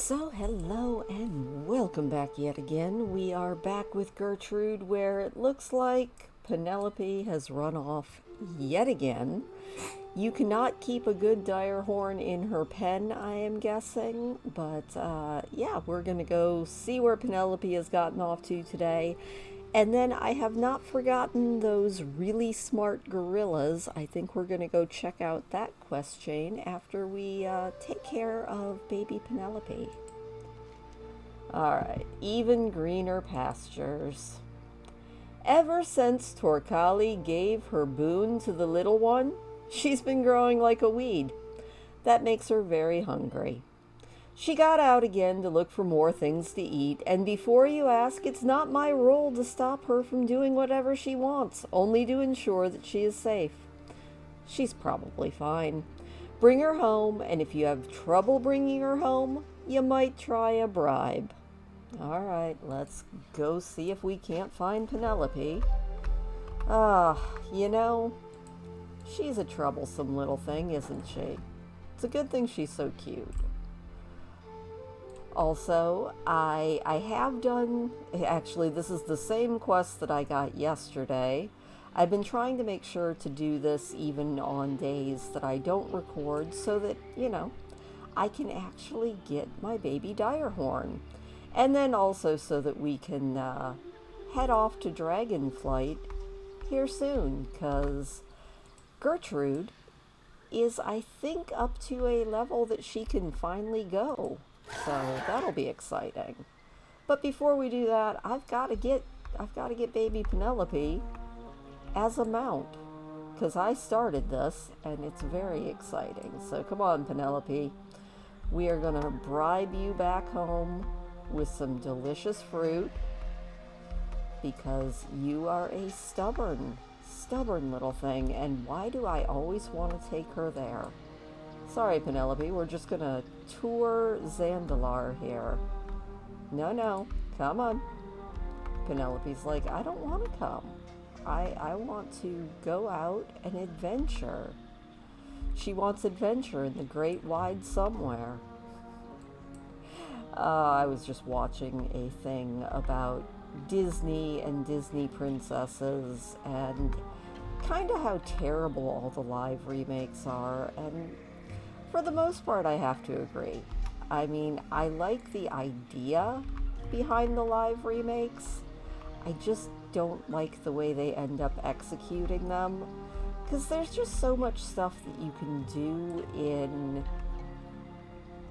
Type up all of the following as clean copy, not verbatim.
So hello and welcome back yet again. We are back with Gertrude where it looks like Penelope has run off yet again. You cannot keep a good dire horn in her pen, I am guessing, but yeah, we're gonna go see where Penelope has gotten off to today. And then I have not forgotten those really smart gorillas. I think we're going to go check out that quest chain after we take care of baby Penelope. Alright, even greener pastures. Ever since Torkali gave her boon to the little one, she's been growing like a weed. That makes her very hungry. She got out again to look for more things to eat, and before you ask, it's not my role to stop her from doing whatever she wants, only to ensure that she is safe. She's probably fine. Bring her home, and if you have trouble bringing her home, you might try a bribe. Alright, let's go see if we can't find Penelope. You know, she's a troublesome little thing, isn't she? It's a good thing she's so cute. Also, I have done, actually this is the same quest that I got yesterday. I've been trying to make sure to do this even on days that I don't record so that, you know, I can actually get my baby dire horn. And then also so that we can head off to Dragonflight here soon, because Gertrude is, I think, up to a level that she can finally go. So that'll be exciting. But before we do that, I've got to get baby Penelope as a mount, because I started this and it's very exciting. So come on, Penelope. We are going to bribe you back home with some delicious fruit because you are a stubborn little thing, and why do I always want to take her there? Sorry, Penelope, we're just gonna tour Zandalar here. No, come on. Penelope's like, I don't want to come. I want to go out and adventure. She wants adventure in the great wide somewhere. I was just watching a thing about Disney and Disney princesses and kind of how terrible all the live remakes are, and for the most part, I have to agree. I mean, I like the idea behind the live remakes. I just don't like the way they end up executing them, because there's just so much stuff that you can do in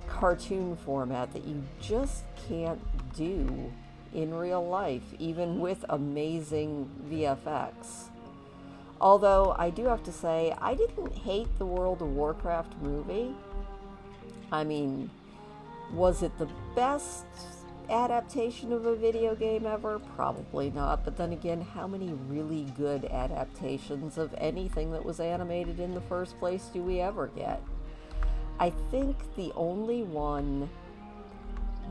cartoon format that you just can't do in real life, even with amazing VFX. Although, I do have to say, I didn't hate the World of Warcraft movie. I mean, was it the best adaptation of a video game ever? Probably not. But then again, how many really good adaptations of anything that was animated in the first place do we ever get? I think the only one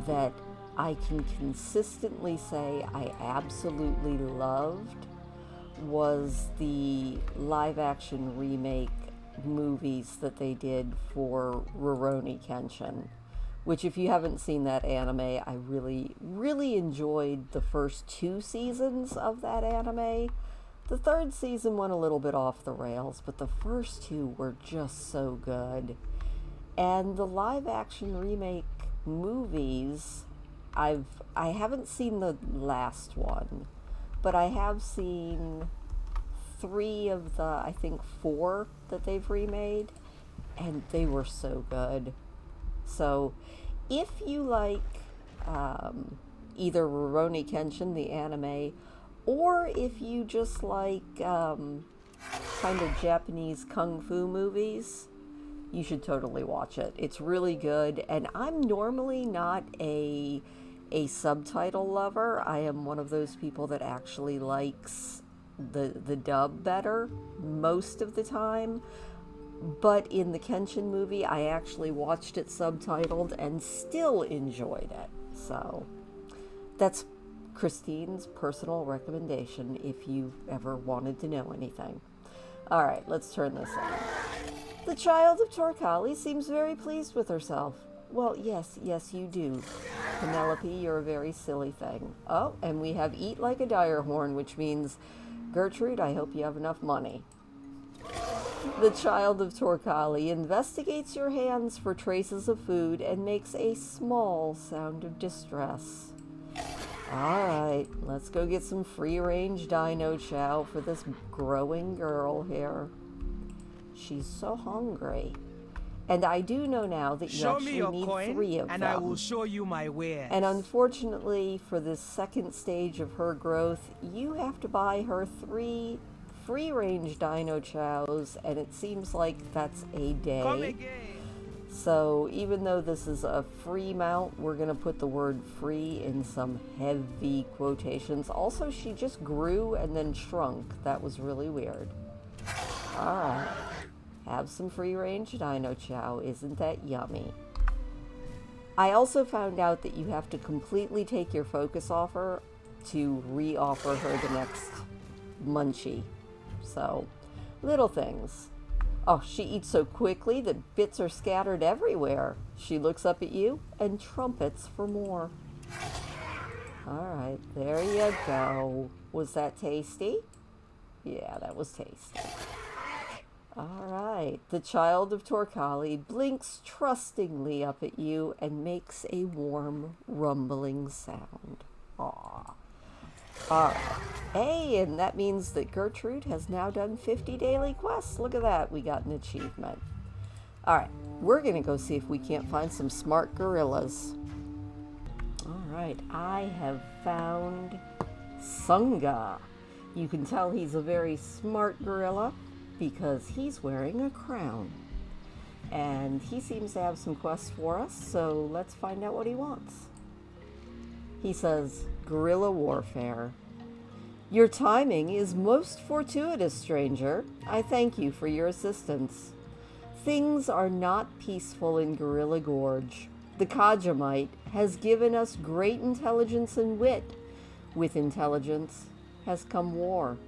that I can consistently say I absolutely loved was the live-action remake movies that they did for Rurouni Kenshin, which, if you haven't seen that anime, I really enjoyed the first 2 seasons of that anime. The 3rd season went a little bit off the rails, but the first 2 were just so good. And the live-action remake movies, I haven't seen the last one, but I have seen 3 of the, I think, 4 that they've remade, and they were so good. So, if you like either Rurouni Kenshin, the anime, or if you just like kind of Japanese kung fu movies, you should totally watch it. It's really good, and I'm normally not a subtitle lover. I am one of those people that actually likes the dub better most of the time. But in the Kenshin movie, I actually watched it subtitled and still enjoyed it. So that's Christine's personal recommendation if you ever wanted to know anything. All right, let's turn this on. The child of Torkali seems very pleased with herself. Well, yes, you do. Penelope, you're a very silly thing. Oh, and we have eat like a dire horn, which means, Gertrude, I hope you have enough money. The child of Torkali investigates your hands for traces of food and makes a small sound of distress. Alright, let's go get some free-range dino chow for this growing girl here. She's so hungry. And I do know now that you actually need 3 of them. And I will show you my wares. And unfortunately, for this second stage of her growth, you have to buy her 3 free-range dino chows, and it seems like that's a day. Come again. So even though this is a free mount, we're going to put the word free in some heavy quotations. Also, she just grew and then shrunk. That was really weird. Alright. Have some free-range dino chow. Isn't that yummy? I also found out that you have to completely take your focus off her to re-offer her the next munchie. So, little things. Oh, she eats so quickly that bits are scattered everywhere. She looks up at you and trumpets for more. Alright, there you go. Was that tasty? Yeah, that was tasty. Alright, the child of Torkali blinks trustingly up at you and makes a warm, rumbling sound. Aww. Alright. Hey, and that means that Gertrude has now done 50 daily quests. Look at that, we got an achievement. Alright, we're gonna go see if we can't find some smart gorillas. Alright, I have found Sunga. You can tell he's a very smart gorilla because he's wearing a crown. And he seems to have some quests for us, so let's find out what he wants. He says, Guerrilla warfare. Your timing is most fortuitous, stranger. I thank you for your assistance. Things are not peaceful in Gorilla Gorge. The Kaja'mite has given us great intelligence and wit. With intelligence has come war.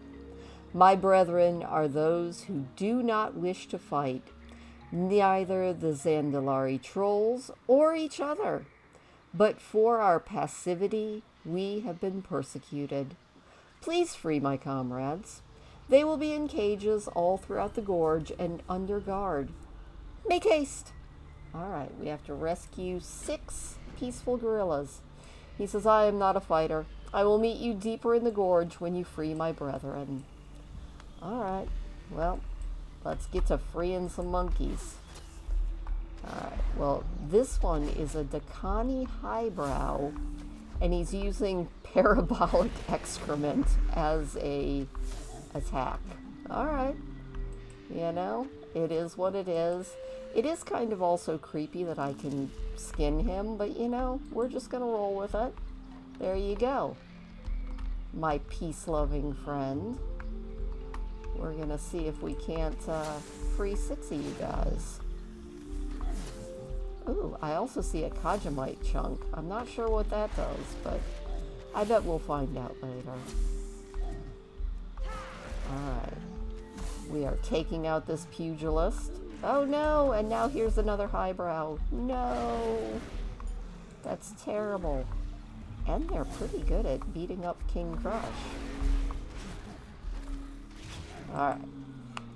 My brethren are those who do not wish to fight, neither the Zandalari trolls or each other. But for our passivity, we have been persecuted. Please free my comrades. They will be in cages all throughout the gorge and under guard. Make haste. All right, we have to rescue 6 peaceful gorillas. He says, I am not a fighter. I will meet you deeper in the gorge when you free my brethren. All right, well, let's get to freeing some monkeys. Alright, well, this one is a Dakani highbrow, and he's using parabolic excrement as a attack. Alright, you know, it is what it is. It is kind of also creepy that I can skin him, but you know, we're just gonna roll with it. There you go. My peace-loving friend. We're gonna see if we can't free 6 of you guys. Ooh, I also see a Kaja'mite chunk. I'm not sure what that does, but I bet we'll find out later. Alright. We are taking out this pugilist. Oh no, and now here's another highbrow. No! That's terrible. And they're pretty good at beating up King Crush. Alright.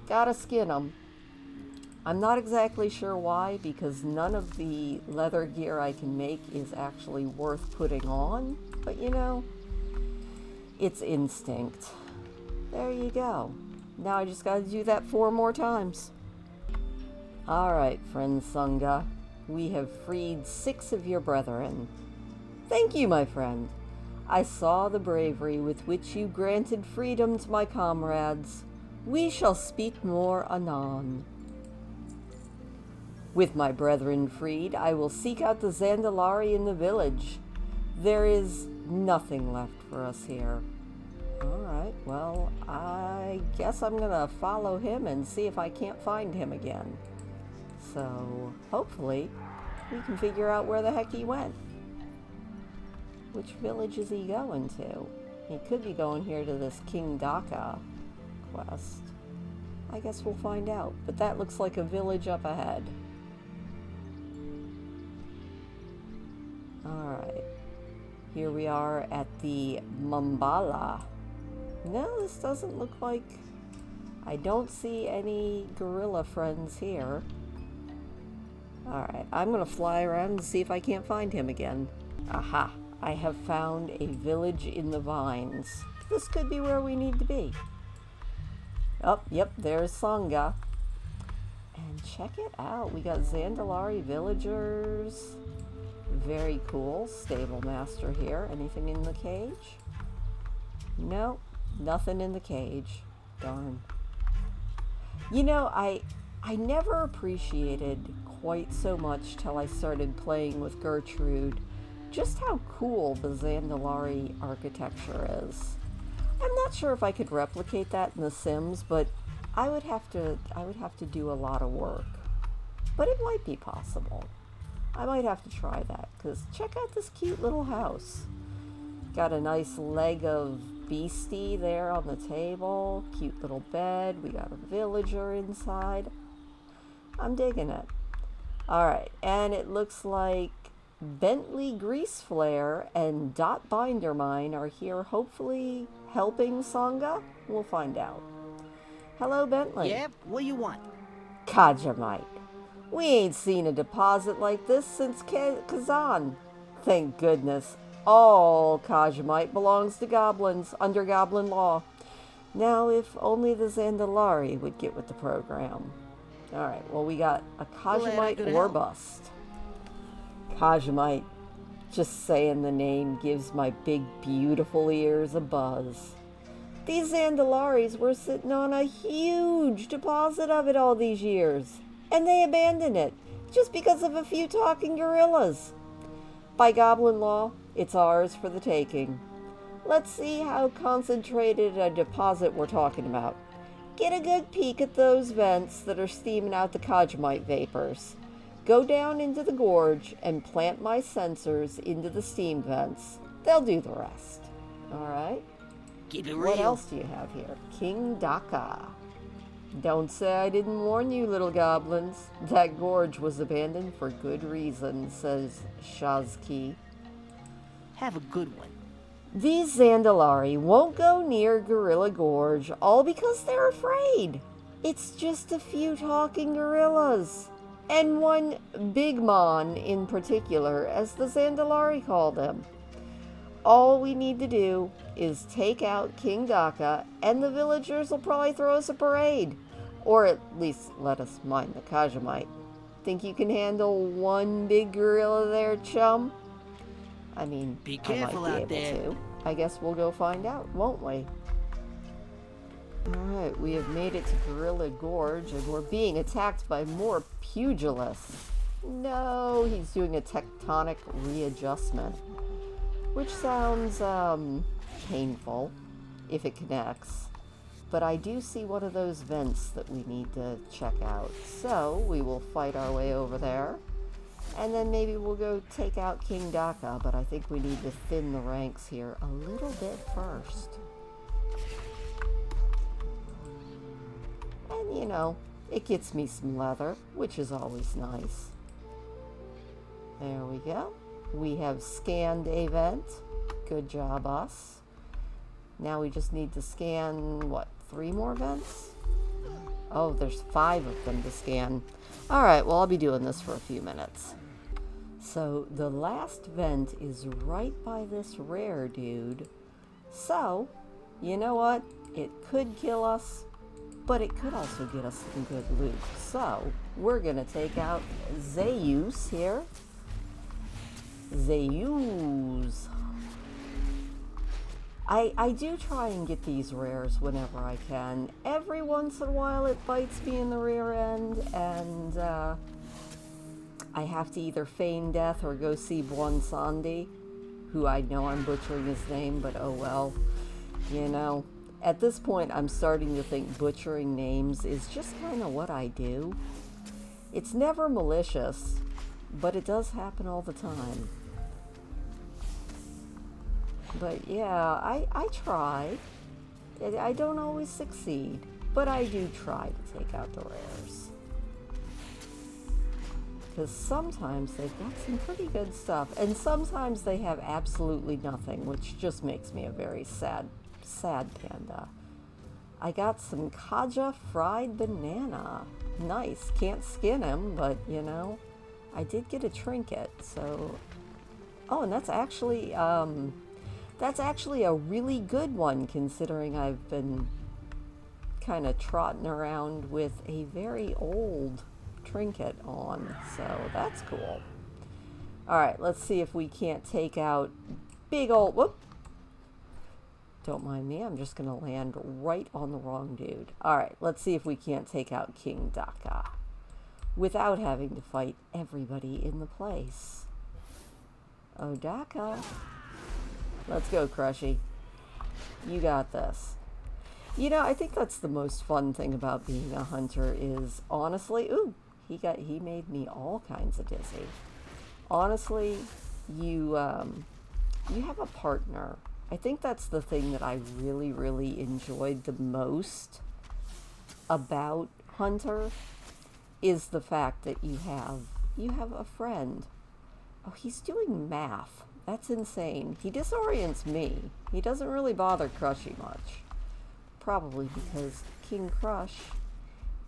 Gotta skin them. I'm not exactly sure why, because none of the leather gear I can make is actually worth putting on. But you know, it's instinct. There you go. Now I just gotta do that 4 more times. Alright, friend Sunga. We have freed 6 of your brethren. Thank you, my friend. I saw the bravery with which you granted freedom to my comrades. We shall speak more anon. With my brethren freed, I will seek out the Zandalari in the village. There is nothing left for us here. Alright, well, I guess I'm gonna follow him and see if I can't find him again. So, hopefully, we can figure out where the heck he went. Which village is he going to? He could be going here to this King Daka quest. I guess we'll find out, but that looks like a village up ahead. Here we are at the Mambala. No, this doesn't look like... I don't see any gorilla friends here. Alright, I'm gonna fly around and see if I can't find him again. Aha! I have found a village in the vines. This could be where we need to be. Oh, yep, there's Sangha. And check it out. We got Zandalari villagers. Very cool. Stable master here. Anything in the cage? No, nothing in the cage. Darn. You know, I never appreciated quite so much till I started playing with Gertrude just how cool the Zandalari architecture is. I'm not sure if I could replicate that in The Sims, but I would have to do a lot of work. But it might be possible. I might have to try that, because check out this cute little house. Got a nice leg of beastie there on the table. Cute little bed. We got a villager inside. I'm digging it. Alright, and it looks like Bentley Grease Flare and Dot Bindermine are here, hopefully helping Sangha? We'll find out. Hello, Bentley. Yep, what you want? Kaja'mite. We ain't seen a deposit like this since Kazan. Thank goodness. All Kaja'mite belongs to goblins under goblin law. Now, if only the Zandalari would get with the program. Alright, well, we got a Kaja'mite or bust. Kaja'mite. Just saying the name gives my big, beautiful ears a buzz. These Zandalaris were sitting on a huge deposit of it all these years, and they abandoned it just because of a few talking gorillas. By goblin law, it's ours for the taking. Let's see how concentrated a deposit we're talking about. Get a good peek at those vents that are steaming out the Kaja'mite vapors. Go down into the gorge and plant my sensors into the steam vents. They'll do the rest. Alright? Keep it real. What else do you have here? King Daka. Don't say I didn't warn you, little goblins. That gorge was abandoned for good reason, says Shazki. Have a good one. These Zandalari won't go near Gorilla Gorge, all because they're afraid. It's just a few talking gorillas. And one Big Mon in particular, as the Zandalari called him. All we need to do is take out King Daka, and the villagers will probably throw us a parade. Or at least let us mind the Kaja'mite. Think you can handle one big gorilla there, chum? I mean, be careful I might out be able there. to. I guess we'll go find out, won't we? Alright, we have made it to Gorilla Gorge, and we're being attacked by more pugilists. No, he's doing a tectonic readjustment. Which sounds, painful, if it connects. But I do see one of those vents that we need to check out. So, we will fight our way over there. And then maybe we'll go take out King Daka, but I think we need to thin the ranks here a little bit first. And, you know, it gets me some leather, which is always nice. There we go. We have scanned a vent. Good job, us. Now we just need to scan, what, 3 more vents? Oh, there's 5 of them to scan. Alright, well, I'll be doing this for a few minutes. So, the last vent is right by this rare dude. So, you know what? It could kill us, but it could also get us some good loot. So, we're gonna take out Zeus here. Zeus. I do try and get these rares whenever I can. Every once in a while it bites me in the rear end, and I have to either feign death or go see Bwansandi, who I know I'm butchering his name, but oh well. You know, at this point I'm starting to think butchering names is just kind of what I do. It's never malicious, but it does happen all the time. But yeah, I try. I don't always succeed, but I do try to take out the rares. because sometimes they've got some pretty good stuff, and sometimes they have absolutely nothing, which just makes me a very sad panda. I got some Kaja fried banana. Nice. Can't skin him, but you know, I did get a trinket, so... Oh, and that's actually a really good one, considering I've been kind of trotting around with a very old trinket on, so that's cool. Alright, let's see if we can't take out big old... Whoop! Don't mind me, I'm just going to land right on the wrong dude. Alright, let's see if we can't take out King Daka without having to fight everybody in the place. Oh, Daka. Let's go, Crushy. You got this. You know, I think that's the most fun thing about being a hunter is, honestly... Ooh, he made me all kinds of dizzy. Honestly, you have a partner. I think that's the thing that I really, really enjoyed the most about Hunter is the fact that you have a friend. Oh, he's doing math. That's insane. He disorients me. He doesn't really bother Crushy much. Probably because King Crush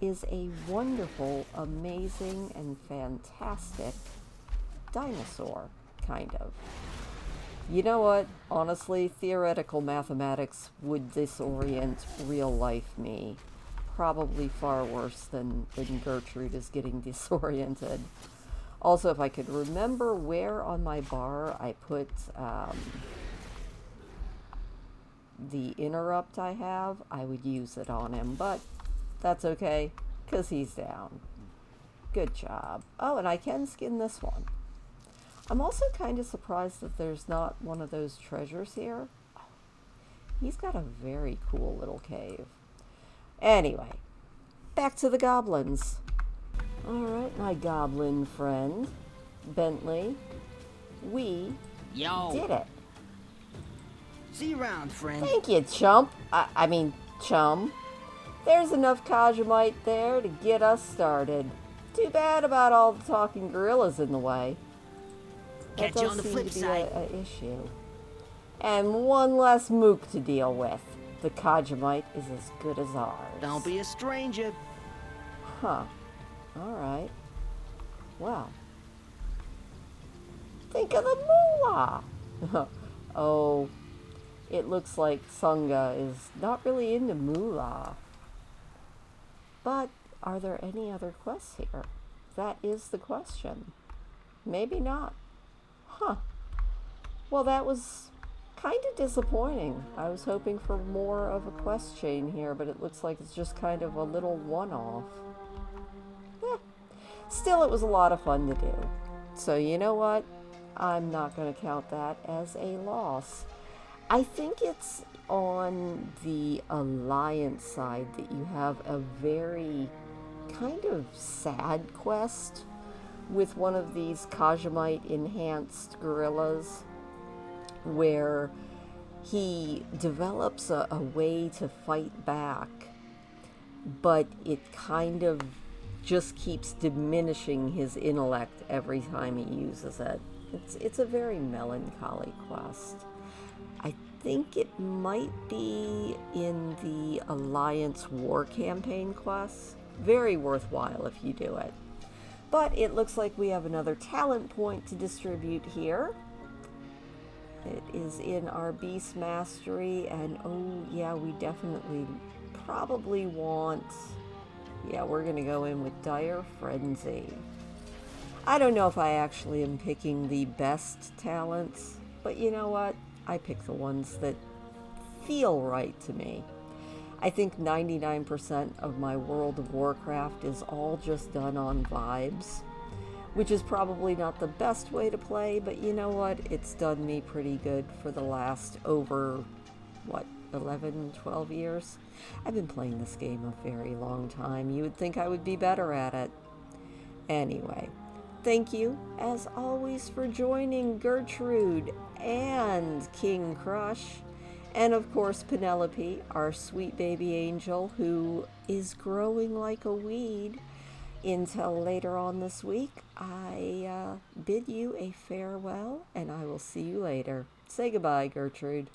is a wonderful, amazing, and fantastic dinosaur, kind of. You know what? Honestly, theoretical mathematics would disorient real life me. Probably far worse than Gertrude is getting disoriented. Also, if I could remember where on my bar I put the interrupt I have, I would use it on him, but that's okay, because he's down. Good job. Oh, and I can skin this one. I'm also kind of surprised that there's not one of those treasures here. He's got a very cool little cave. Anyway, back to the goblins. Alright, my goblin friend, Bentley, we did it. See you around, friend. Thank you, chump. I mean, chum. There's enough Kaja'mite there to get us started. Too bad about all the talking gorillas in the way. Catch you on the flip side. That does seem to be an issue. And one less mook to deal with. The Kaja'mite is as good as ours. Don't be a stranger. Huh. Alright. Well. Think of the moolah! Oh, it looks like Sunga is not really into moolah. But are there any other quests here? That is the question. Maybe not. Huh. Well, that was kind of disappointing. I was hoping for more of a quest chain here, but it looks like it's just kind of a little one-off. Still, it was a lot of fun to do. So you know what? I'm not going to count that as a loss. I think it's on the Alliance side that you have a very kind of sad quest with one of these Kaja'mite enhanced gorillas where he develops a way to fight back, but it kind of just keeps diminishing his intellect every time he uses it. It's a very melancholy quest. I think it might be in the Alliance War Campaign quest. Very worthwhile if you do it. But it looks like we have another talent point to distribute here. It is in our Beast Mastery, and oh yeah, we definitely probably want... Yeah, we're going to go in with Dire Frenzy. I don't know if I actually am picking the best talents, but you know what? I pick the ones that feel right to me. I think 99% of my World of Warcraft is all just done on vibes, which is probably not the best way to play, but you know what? It's done me pretty good for the last over, 11, 12 years? I've been playing this game a very long time. You would think I would be better at it. Anyway, thank you, as always, for joining Gertrude and King Crush, and of course Penelope, our sweet baby angel, who is growing like a weed. until later on this week, I bid you a farewell, and I will see you later. Say goodbye, Gertrude.